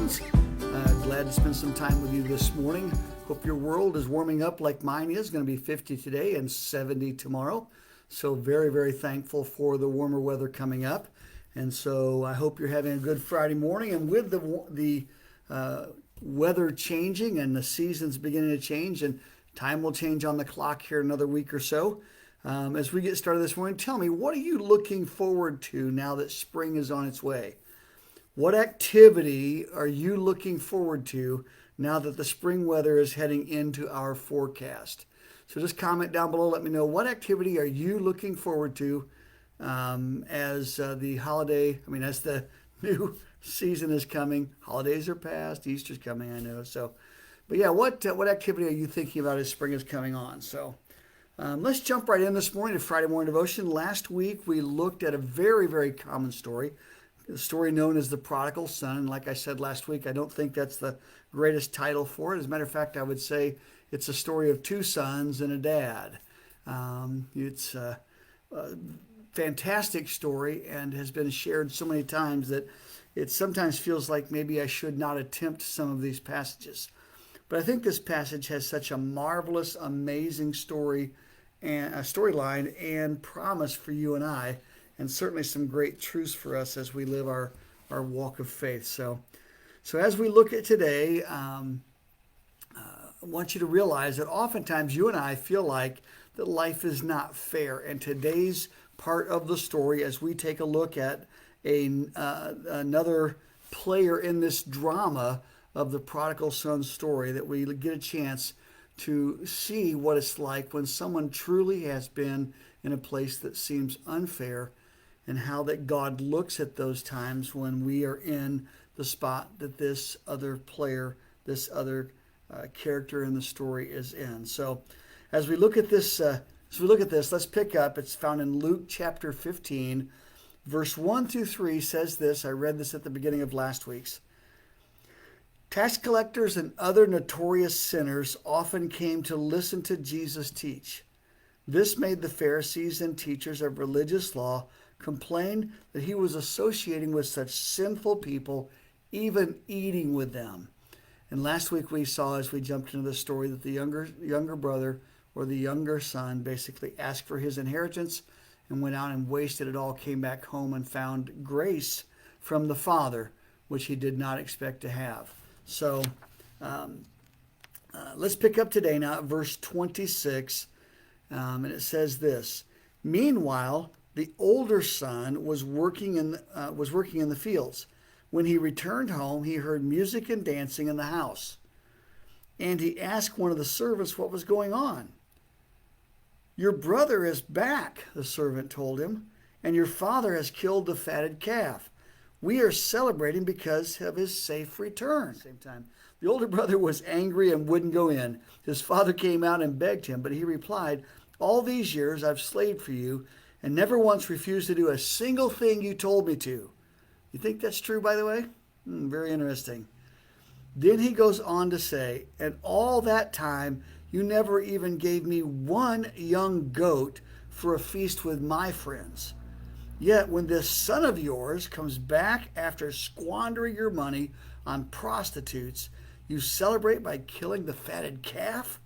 Jones. Glad to spend some time with you this morning. Hope your world is warming up like mine is. Going to be 50 today and 70 tomorrow. So very, very thankful for the warmer weather coming up. And so I hope you're having a good Friday morning. And with the weather changing and the seasons beginning to change, and time will change on the clock here another week or so. As we get started this morning, tell me, what are you looking forward to now that spring is on its way? What activity are you looking forward to now that the spring weather is heading into our forecast? So just comment down below. Let me know, what activity are you looking forward to as the holiday, as the new season is coming. Holidays are past, Easter's coming, I know. So, but yeah, what activity are you thinking about as spring is coming on? So let's jump right in this morning to Friday morning devotion. Last week we looked at a very, very common story. The story known as the prodigal son. And like I said last week, I don't think that's the greatest title for it. As a matter of fact, I would say it's a story of two sons and a dad. It's a fantastic story and has been shared so many times that it sometimes feels like maybe I should not attempt some of these passages. But I think this passage has such a marvelous, amazing story and a storyline and promise for you and I, and certainly some great truths for us as we live our walk of faith. So as we look at today, I want you to realize that oftentimes you and I feel like that life is not fair. And today's part of the story, as we take a look at another player in this drama of the prodigal son story, that we get a chance to see what it's like when someone truly has been in a place that seems unfair, and how that God looks at those times when we are in the spot that this other player, this other character in the story is in. So as we look at this, let's pick up. It's found in Luke chapter 15, verse 1 through 3 says this. I read this at the beginning of last week's. Tax collectors and other notorious sinners often came to listen to Jesus teach. This made the Pharisees and teachers of religious law complain that he was associating with such sinful people, even eating with them. And last week we saw, as we jumped into the story, that the younger brother, or the younger son, basically asked for his inheritance and went out and wasted it all, came back home and found grace from the father, which he did not expect to have. So let's pick up today now at verse 26, and it says this. Meanwhile, the older son was working in the fields. When he returned home, he heard music and dancing in the house. And he asked one of the servants what was going on. Your brother is back, the servant told him, and your father has killed the fatted calf. We are celebrating because of his safe return. Same time, the older brother was angry and wouldn't go in. His father came out and begged him, but he replied, all these years I've slaved for you and never once refused to do a single thing you told me to. You think that's true, by the way? Very interesting. Then he goes on to say, and all that time you never even gave me one young goat for a feast with my friends. Yet when this son of yours comes back after squandering your money on prostitutes, you celebrate by killing the fatted calf?